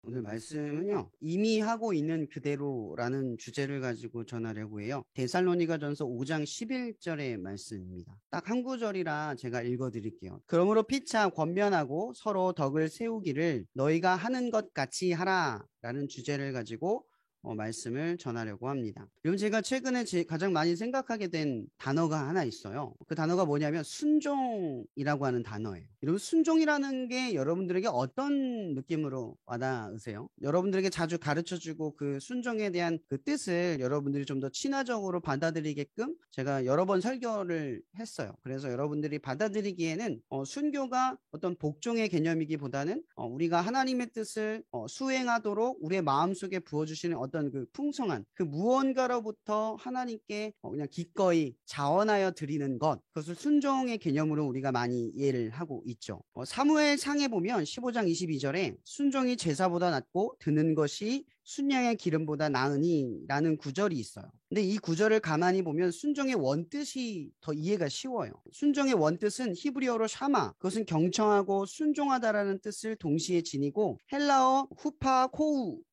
오늘 말씀은요, 이미 하고 있는 그대로라는 주제를 가지고 전하려고 해요. 데살로니가전서 5장 11절의 말씀입니다. 딱 한 구절이라 제가 읽어드릴게요. 그러므로 피차 권면하고 서로 덕을 세우기를 너희가 하는 것 같이 하라 라는 주제를 가지고 말씀을 전하려고 합니다. 여러분, 제가 최근에 가장 많이 생각하게 된 단어가 하나 있어요. 그 단어가 뭐냐면 순종이라고 하는 단어예요. 여러분, 순종이라는 게 여러분들에게 어떤 느낌으로 와닿으세요? 여러분들에게 자주 가르쳐주고 그 순종에 대한 그 뜻을 여러분들이 좀 더 친화적으로 받아들이게끔 제가 여러 번 설교를 했어요. 그래서 여러분들이 받아들이기에는 순교가 어떤 복종의 개념이기보다는 우리가 하나님의 뜻을 수행하도록 우리의 마음속에 부어주시는 어떤 그 풍성한 그 무언가로부터 하나님께 그냥 기꺼이 자원하여 드리는 것, 그것을 순종의 개념으로 우리가 많이 이해를 하고 있죠. 사무엘상에 보면 15장 22절에 순종이 제사보다 낫고 드는 것이 순양의 기름보다 나으니 라는 구절이 있어요. 근데 이 구절을 가만히 보면 순종의 원뜻이 더 이해가 쉬워요. 순종의 원뜻은 히브리어로 샤마, 그것은 경청하고 순종하다라는 뜻을 동시에 지니고 헬라어 후파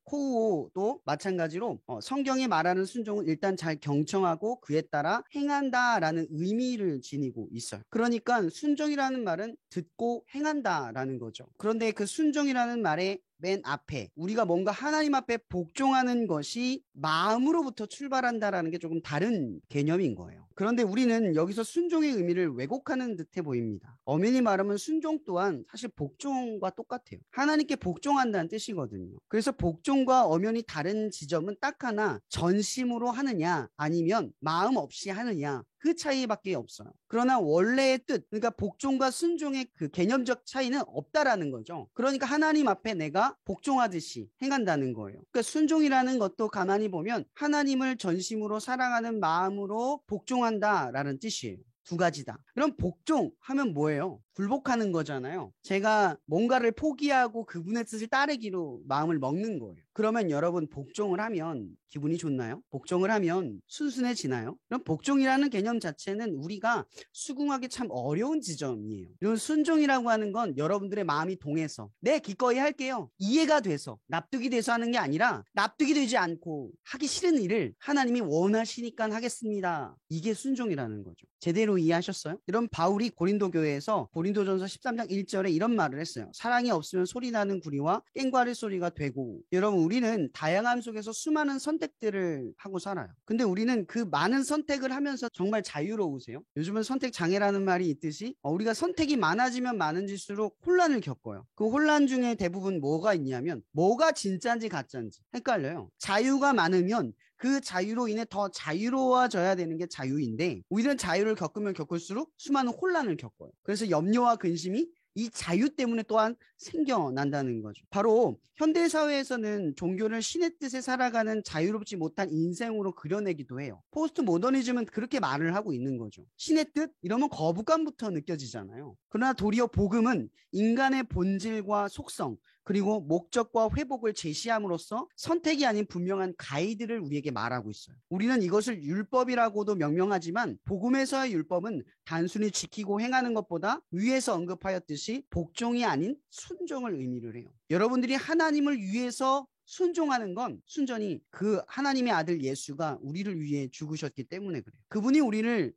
코우오도 마찬가지로 성경이 말하는 순종은 일단 잘 경청하고 그에 따라 행한다라는 의미를 지니고 있어요. 그러니까 순종이라는 말은 듣고 행한다라는 거죠. 그런데 그 순종이라는 말에 맨 앞에 우리가 뭔가 하나님 앞에 복종하는 것이 마음으로부터 출발한다라는 게 조금 다른 개념인 거예요. 그런데 우리는 여기서 순종의 의미를 왜곡하는 듯해 보입니다. 엄연히 말하면 순종 또한 사실 복종과 똑같아요. 하나님께 복종한다는 뜻이거든요. 그래서 복종과 엄연히 다른 지점은 딱 하나, 전심으로 하느냐 아니면 마음 없이 하느냐, 그 차이밖에 없어요. 그러나 원래의 뜻, 그러니까 복종과 순종의 그 개념적 차이는 없다라는 거죠. 그러니까 하나님 앞에 내가 복종하듯이 행한다는 거예요. 그러니까 순종이라는 것도 가만히 보면 하나님을 전심으로 사랑하는 마음으로 복종한다라는 뜻이에요. 두 가지다. 그럼 복종하면 뭐예요? 굴복하는 거잖아요. 제가 뭔가를 포기하고 그분의 뜻을 따르기로 마음을 먹는 거예요. 그러면 여러분, 복종을 하면 기분이 좋나요? 복종을 하면 순순해지나요? 그럼 복종이라는 개념 자체는 우리가 수긍하기 참 어려운 지점이에요. 이런 순종이라고 하는 건 여러분들의 마음이 동해서 네, 기꺼이 할게요, 이해가 돼서 납득이 돼서 하는 게 아니라 납득이 되지 않고 하기 싫은 일을 하나님이 원하시니까 하겠습니다, 이게 순종이라는 거죠. 제대로 이해하셨어요? 이런 바울이 고린도 교회에서 고린도전서 13장 1절에 이런 말을 했어요. 사랑이 없으면 소리나는 구리와 깽과리 소리가 되고. 여러분, 우리는 다양함 속에서 수많은 선택들을 하고 살아요. 근데 우리는 그 많은 선택을 하면서 정말 자유로우세요? 요즘은 선택 장애라는 말이 있듯이 우리가 선택이 많아지면 많아질수록 혼란을 겪어요. 그 혼란 중에 대부분 뭐가 있냐면 뭐가 진짜인지 가짜인지 헷갈려요. 자유가 많으면 그 자유로 인해 더 자유로워져야 되는 게 자유인데 우리는 자유를 겪으면 겪을수록 수많은 혼란을 겪어요. 그래서 염려와 근심이 이 자유 때문에 또한 생겨난다는 거죠. 바로 현대사회에서는 종교를 신의 뜻에 살아가는 자유롭지 못한 인생으로 그려내기도 해요. 포스트 모더니즘은 그렇게 말을 하고 있는 거죠. 신의 뜻? 이러면 거부감부터 느껴지잖아요. 그러나 도리어 복음은 인간의 본질과 속성, 그리고 목적과 회복을 제시함으로써 선택이 아닌 분명한 가이드를 우리에게 말하고 있어요. 우리는 이것을 율법이라고도 명명하지만 복음에서의 율법은 단순히 지키고 행하는 것보다 위에서 언급하였듯이 복종이 아닌 순종을 의미를 해요. 여러분들이 하나님을 위해서 순종하는 건 순전히 그 하나님의 아들 예수가 우리를 위해 죽으셨기 때문에 그래요. 그분이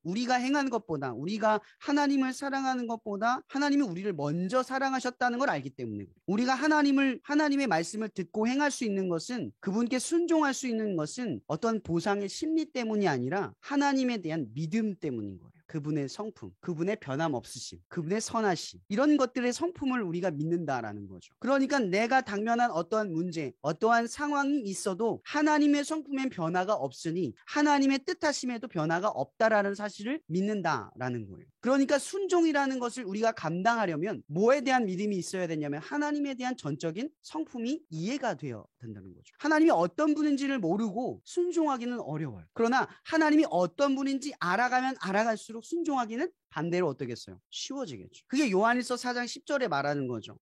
우리가 행하는 것보다, 우리가 하나님을 사랑하는 것보다 하나님이 우리를 먼저 사랑하셨다는 걸 알기 때문에 그래요. 우리가 하나님의 말씀을 듣고 행할 수 있는 것은, 그분께 순종할 수 있는 것은 어떤 보상의 심리 때문이 아니라 하나님에 대한 믿음 때문인 거예요. 그분의 성품, 그분의 변함없으심, 그분의 선하심, 이런 것들의 성품을 우리가 믿는다라는 거죠. 그러니까 내가 당면한 어떠한 문제, 어떠한 상황이 있어도 하나님의 성품엔 변화가 없으니 하나님의 뜻하심에도 변화가 없다라는 사실을 믿는다라는 거예요. 그러니까 순종이라는 것을 우리가 감당하려면 뭐에 대한 믿음이 있어야 되냐면 하나님에 대한 전적인 성품이 이해가 되어야 된다는 거죠. 하나님이 어떤 분인지를 모르고 순종하기는 어려워요. 그러나 하나님이 어떤 분인지 알아가면 알아갈수록 순종하기는 반대로 어떻겠어요? 쉬워지겠죠. 그게 요한일서 4장 10절에 말하는 거죠.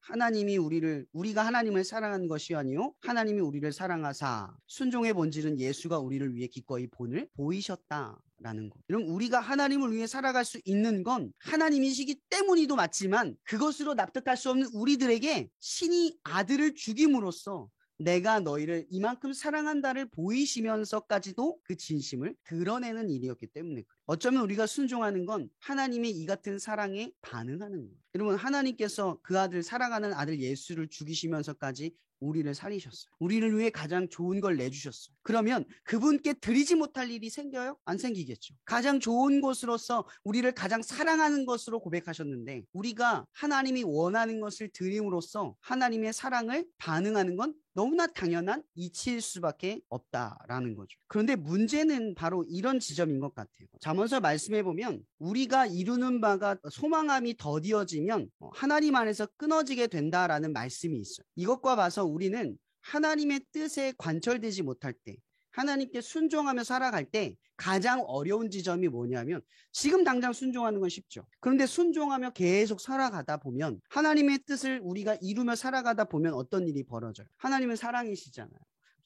우리가 하나님을 사랑하는 것이 아니요 하나님이 우리를 사랑하사 순종의 본질은 예수가 우리를 위해 기꺼이 본을 보이셨다라는 거. 그럼 우리가 하나님을 위해 살아갈 수 있는 건 하나님이시기 때문이도 맞지만 그것으로 납득할 수 없는 우리들에게 신이 아들을 죽임으로써 내가 너희를 이만큼 사랑한다를 보이시면서까지도 그 진심을 드러내는 일이었기 때문에 그래요. 어쩌면 우리가 순종하는 건 하나님의 이 같은 사랑에 반응하는 거예요. 여러분, 하나님께서 그 아들, 사랑하는 아들 예수를 죽이시면서까지 우리를 살리셨어요. 우리를 위해 가장 좋은 걸 내주셨어요. 그러면 그분께 드리지 못할 일이 생겨요? 안 생기겠죠. 가장 좋은 것으로서 우리를 가장 사랑하는 것으로 고백하셨는데, 우리가 하나님이 원하는 것을 드림으로써 하나님의 사랑을 반응하는 건 너무나 당연한 이치일 수밖에 없다라는 거죠. 그런데 문제는 바로 이런 지점인 것 같아요. 잠언서 말씀해 보면 우리가 이루는 바가 소망함이 더디어지면 하나님 안에서 끊어지게 된다라는 말씀이 있어요. 이것과 봐서 우리는 하나님의 뜻에 관철되지 못할 때, 하나님께 순종하며 살아갈 때 가장 어려운 지점이 뭐냐면, 지금 당장 순종하는 건 쉽죠. 그런데 순종하며 계속 살아가다 보면, 하나님의 뜻을 우리가 이루며 살아가다 보면 어떤 일이 벌어져요? 하나님은 사랑이시잖아요.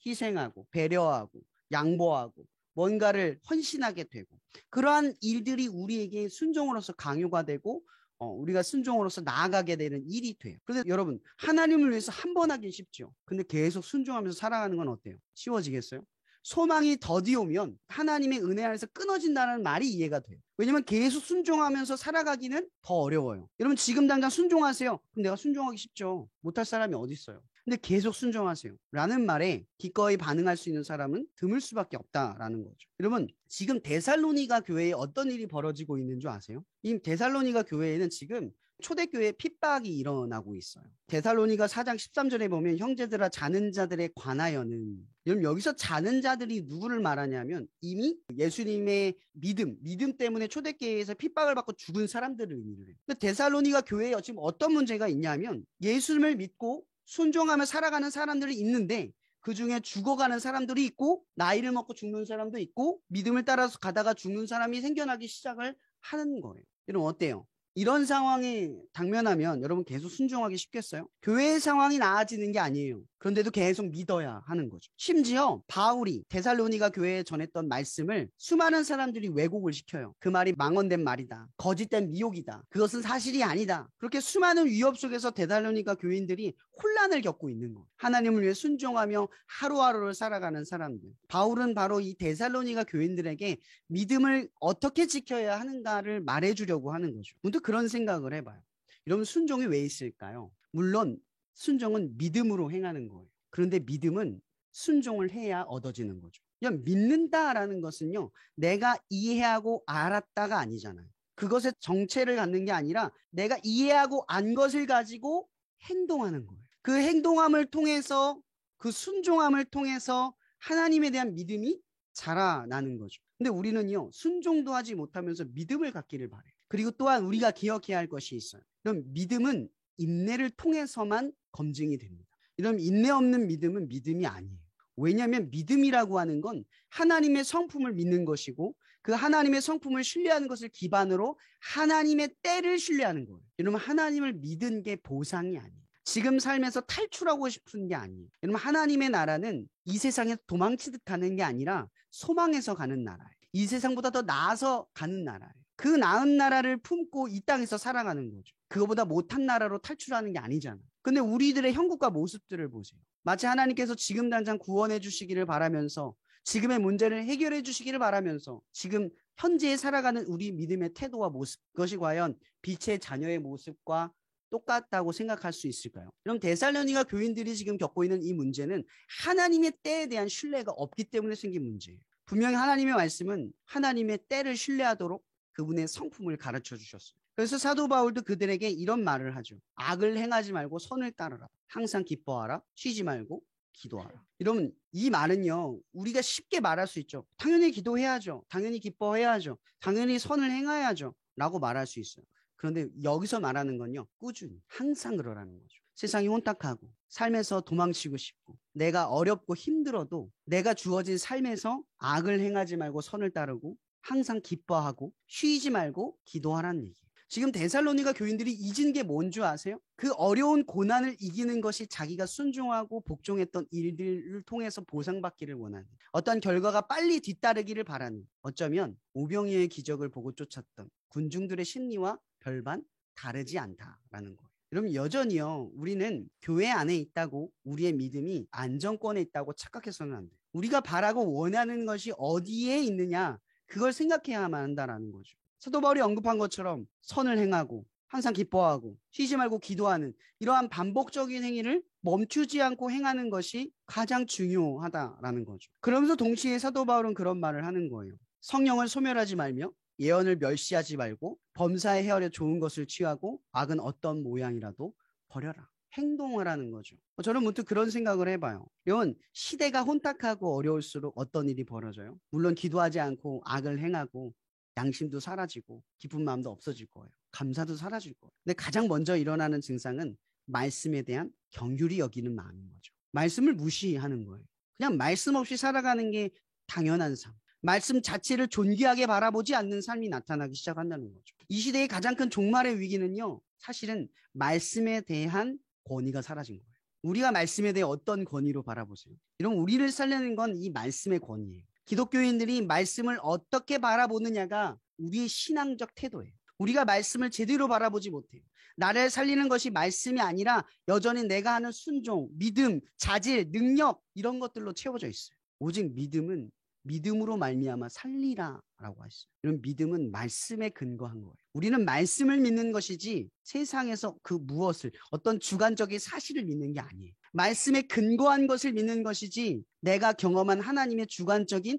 희생하고 배려하고 양보하고 뭔가를 헌신하게 되고, 그러한 일들이 우리에게 순종으로서 강요가 되고 우리가 순종으로서 나아가게 되는 일이 돼요. 그런데 여러분, 하나님을 위해서 한 번 하긴 쉽죠. 근데 계속 순종하면서 살아가는 건 어때요? 쉬워지겠어요? 소망이 더디 오면 하나님의 은혜 안에서 끊어진다는 말이 이해가 돼요. 왜냐면 계속 순종하면서 살아가기는 더 어려워요. 여러분, 지금 당장 순종하세요. 그럼 내가 순종하기 쉽죠. 못할 사람이 어디 있어요? 근데 계속 순종하세요 라는 말에 기꺼이 반응할 수 있는 사람은 드물 수밖에 없다라는 거죠. 여러분, 지금 데살로니가 교회에 어떤 일이 벌어지고 있는 줄 아세요? 이 데살로니가 교회에는 지금 초대교회 핍박이 일어나고 있어요. 데살로니가 4장 13절에 보면 형제들아 자는 자들에 관하여는, 여러분 여기서 자는 자들이 누구를 말하냐면 이미 예수님의 믿음 때문에 초대교회에서 핍박을 받고 죽은 사람들을 의미를 해요. 근데 데살로니가 교회에 지금 어떤 문제가 있냐면 예수님을 믿고 순종하며 살아가는 사람들이 있는데 그 중에 죽어가는 사람들이 있고 나이를 먹고 죽는 사람도 있고 믿음을 따라서 가다가 죽는 사람이 생겨나기 시작을 하는 거예요. 여러분 어때요? 이런 상황에 당면하면 여러분 계속 순종하기 쉽겠어요? 교회의 상황이 나아지는 게 아니에요. 그런데도 계속 믿어야 하는 거죠. 심지어 바울이 데살로니가 교회에 전했던 말씀을 수많은 사람들이 왜곡을 시켜요. 그 말이 망언된 말이다. 거짓된 미혹이다. 그것은 사실이 아니다. 그렇게 수많은 위협 속에서 데살로니가 교인들이 혼란을 겪고 있는 거예요. 하나님을 위해 순종하며 하루하루를 살아가는 사람들. 바울은 바로 이 데살로니가 교인들에게 믿음을 어떻게 지켜야 하는가를 말해주려고 하는 거죠. 문득 그런 생각을 해봐요. 여러분, 순종이 왜 있을까요? 물론 순종은 믿음으로 행하는 거예요. 그런데 믿음은 순종을 해야 얻어지는 거죠. 그냥 믿는다라는 것은요, 내가 이해하고 알았다가 아니잖아요. 그것의 정체를 갖는 게 아니라 내가 이해하고 안 것을 가지고 행동하는 거예요. 그 행동함을 통해서, 그 순종함을 통해서 하나님에 대한 믿음이 자라나는 거죠. 근데 우리는요, 순종도 하지 못하면서 믿음을 갖기를 바래요. 그리고 또한 우리가 기억해야 할 것이 있어요. 그럼 믿음은 인내를 통해서만 검증이 됩니다. 이런 인내 없는 믿음은 믿음이 아니에요. 왜냐하면 믿음이라고 하는 건 하나님의 성품을 믿는 것이고, 그 하나님의 성품을 신뢰하는 것을 기반으로 하나님의 때를 신뢰하는 거예요. 여러분, 하나님을 믿은 게 보상이 아니에요. 지금 삶에서 탈출하고 싶은 게 아니에요. 여러분, 하나님의 나라는 이 세상에서 도망치듯 가는 게 아니라 소망에서 가는 나라예요. 이 세상보다 더 나아서 가는 나라예요. 그 나은 나라를 품고 이 땅에서 살아가는 거죠. 그거보다 못한 나라로 탈출하는 게 아니잖아. 근데 우리들의 형국과 모습들을 보세요. 마치 하나님께서 지금 당장 구원해 주시기를 바라면서, 지금의 문제를 해결해 주시기를 바라면서 지금 현재에 살아가는 우리 믿음의 태도와 모습, 그것이 과연 빛의 자녀의 모습과 똑같다고 생각할 수 있을까요? 그럼 데살로니가 교인들이 지금 겪고 있는 이 문제는 하나님의 때에 대한 신뢰가 없기 때문에 생긴 문제예요. 분명히 하나님의 말씀은 하나님의 때를 신뢰하도록 그분의 성품을 가르쳐 주셨어요. 그래서 사도 바울도 그들에게 이런 말을 하죠. 악을 행하지 말고 선을 따르라. 항상 기뻐하라. 쉬지 말고 기도하라. 여러분, 이 말은요, 우리가 쉽게 말할 수 있죠. 당연히 기도해야죠. 당연히 기뻐해야죠. 당연히 선을 행해야죠. 라고 말할 수 있어요. 그런데 여기서 말하는 건요, 꾸준히 항상 그러라는 거죠. 세상이 혼탁하고 삶에서 도망치고 싶고 내가 어렵고 힘들어도 내가 주어진 삶에서 악을 행하지 말고 선을 따르고 항상 기뻐하고 쉬지 말고 기도하라는 얘기예요. 지금 데살로니가 교인들이 잊은 게 뭔 줄 아세요? 그 어려운 고난을 이기는 것이 자기가 순종하고 복종했던 일들을 통해서 보상받기를 원하는, 어떤 결과가 빨리 뒤따르기를 바라는, 어쩌면 오병이어의 기적을 보고 쫓았던 군중들의 심리와 별반 다르지 않다라는 거예요. 여러분 여전히요 우리는 교회 안에 있다고 우리의 믿음이 안정권에 있다고 착각해서는 안 돼요. 우리가 바라고 원하는 것이 어디에 있느냐 그걸 생각해야만 한다라는 거죠. 사도 바울이 언급한 것처럼 선을 행하고 항상 기뻐하고 쉬지 말고 기도하는 이러한 반복적인 행위를 멈추지 않고 행하는 것이 가장 중요하다라는 거죠. 그러면서 동시에 사도 바울은 그런 말을 하는 거예요. 성령을 소멸하지 말며 예언을 멸시하지 말고 범사에 헤아려 좋은 것을 취하고 악은 어떤 모양이라도 버려라. 행동하라는 거죠. 저는 문득 그런 생각을 해봐요. 이건 시대가 혼탁하고 어려울수록 어떤 일이 벌어져요? 물론 기도하지 않고 악을 행하고 양심도 사라지고 기쁜 마음도 없어질 거예요. 감사도 사라질 거예요. 근데 가장 먼저 일어나는 증상은 말씀에 대한 경휼히 여기는 마음인 거죠. 말씀을 무시하는 거예요. 그냥 말씀 없이 살아가는 게 당연한 삶. 말씀 자체를 존귀하게 바라보지 않는 삶이 나타나기 시작한다는 거죠. 이 시대의 가장 큰 종말의 위기는요. 사실은 말씀에 대한 권위가 사라진 거예요. 우리가 말씀에 대해 어떤 권위로 바라보세요? 이런 우리를 살리는 건 이 말씀의 권위예요. 기독교인들이 말씀을 어떻게 바라보느냐가 우리의 신앙적 태도예요. 우리가 말씀을 제대로 바라보지 못해요. 나를 살리는 것이 말씀이 아니라 여전히 내가 하는 순종, 믿음, 자질, 능력 이런 것들로 채워져 있어요. 오직 믿음은 믿음으로 말미암아 살리라라고 하셨어요. 이런 믿음은 말씀에 근거한 거예요. 우리는 말씀을 믿는 것이지 세상에서 그 무엇을 어떤 주관적인 사실을 믿는 게 아니에요. 말씀에 근거한 것을 믿는 것이지 내가 경험한 하나님의 주관적인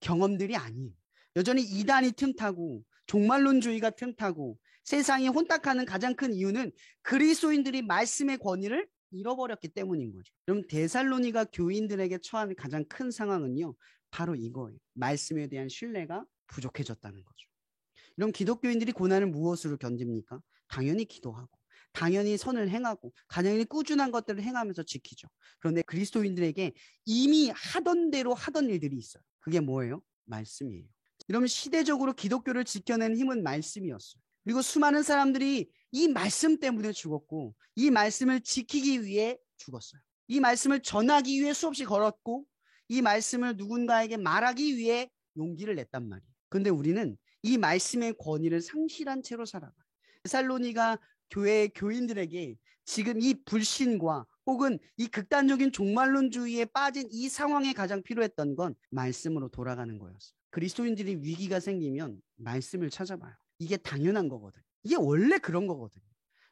경험들이 아니에요. 여전히 이단이 틈타고 종말론주의가 틈타고 세상이 혼탁하는 가장 큰 이유는 그리스도인들이 말씀의 권위를 잃어버렸기 때문인 거죠. 그럼 데살로니가 교인들에게 처한 가장 큰 상황은요. 바로 이거예요. 말씀에 대한 신뢰가 부족해졌다는 거죠. 그럼 기독교인들이 고난을 무엇으로 견딥니까? 당연히 기도하고 당연히 선을 행하고 당연히 꾸준한 것들을 행하면서 지키죠. 그런데 그리스도인들에게 이미 하던 대로 하던 일들이 있어요. 그게 뭐예요? 말씀이에요. 이러면 시대적으로 기독교를 지켜낸 힘은 말씀이었어요. 그리고 수많은 사람들이 이 말씀 때문에 죽었고 이 말씀을 지키기 위해 죽었어요. 이 말씀을 전하기 위해 수없이 걸었고 이 말씀을 누군가에게 말하기 위해 용기를 냈단 말이에요. 그런데 우리는 이 말씀의 권위를 상실한 채로 살아가요. 데살로니가 교회의 교인들에게 지금 이 불신과 혹은 이 극단적인 종말론주의에 빠진 이 상황에 가장 필요했던 건 말씀으로 돌아가는 거였어요. 그리스도인들이 위기가 생기면 말씀을 찾아봐요. 이게 당연한 거거든요. 이게 원래 그런 거거든요.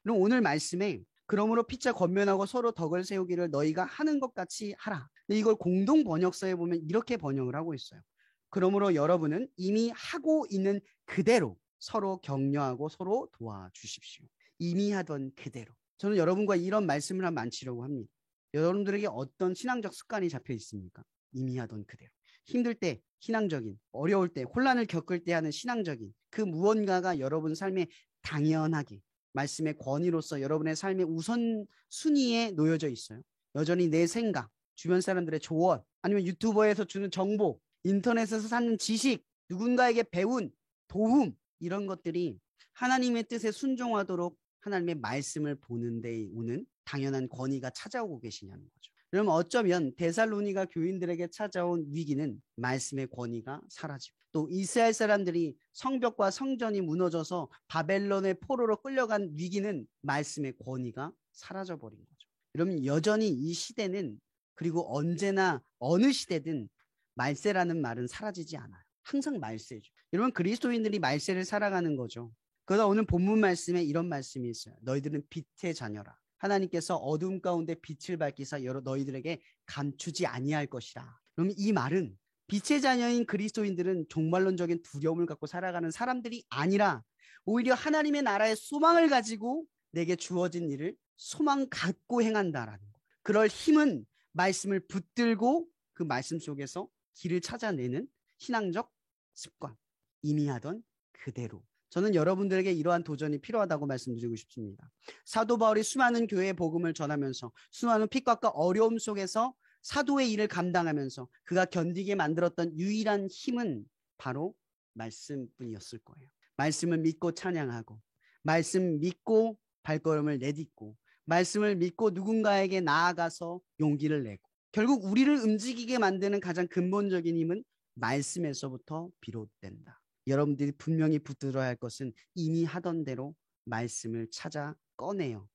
그럼 오늘 말씀에 그러므로 피차 권면하고 서로 덕을 세우기를 너희가 하는 것 같이 하라. 근데 이걸 공동 번역서에 보면 이렇게 번역을 하고 있어요. 그러므로 여러분은 이미 하고 있는 그대로 서로 격려하고 서로 도와주십시오. 이미 하던 그대로. 저는 여러분과 이런 말씀을 한번 나누려고 합니다. 여러분들에게 어떤 신앙적 습관이 잡혀 있습니까? 이미 하던 그대로. 힘들 때 신앙적인, 어려울 때, 혼란을 겪을 때 하는 신앙적인 그 무언가가 여러분 삶에 당연하게 말씀의 권위로서 여러분의 삶의 우선순위에 놓여져 있어요. 여전히 내 생각, 주변 사람들의 조언, 아니면 유튜버에서 주는 정보, 인터넷에서 찾는 지식, 누군가에게 배운 도움 이런 것들이 하나님의 뜻에 순종하도록 하나님의 말씀을 보는 데 오는 당연한 권위가 찾아오고 계시냐는 거죠. 그러면 어쩌면 데살로니가 교인들에게 찾아온 위기는 말씀의 권위가 사라지고 또 이스라엘 사람들이 성벽과 성전이 무너져서 바벨론의 포로로 끌려간 위기는 말씀의 권위가 사라져버린 거죠. 여러분 여전히 이 시대는 그리고 언제나 어느 시대든 말세라는 말은 사라지지 않아요. 항상 말세죠. 여러분 그리스도인들이 말세를 살아가는 거죠. 그러다 오늘 본문 말씀에 이런 말씀이 있어요. 너희들은 빛의 자녀라. 하나님께서 어둠 가운데 빛을 밝히사 너희들에게 감추지 아니할 것이라. 그럼 이 말은 빛의 자녀인 그리스도인들은 종말론적인 두려움을 갖고 살아가는 사람들이 아니라 오히려 하나님의 나라의 소망을 가지고 내게 주어진 일을 소망 갖고 행한다라는 거예요. 그럴 힘은 말씀을 붙들고 그 말씀 속에서 길을 찾아내는 신앙적 습관. 이미 하던 그대로. 저는 여러분들에게 이러한 도전이 필요하다고 말씀드리고 싶습니다. 사도 바울이 수많은 교회의 복음을 전하면서 수많은 핍박과 어려움 속에서 사도의 일을 감당하면서 그가 견디게 만들었던 유일한 힘은 바로 말씀뿐이었을 거예요. 말씀을 믿고 찬양하고 말씀 믿고 발걸음을 내딛고 말씀을 믿고 누군가에게 나아가서 용기를 내고 결국 우리를 움직이게 만드는 가장 근본적인 힘은 말씀에서부터 비롯된다. 여러분들이 분명히 붙들어야 할 것은 이미 하던 대로 말씀을 찾아 꺼내요.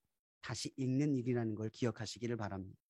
다시 읽는 일이라는 걸 기억하시기를 바랍니다.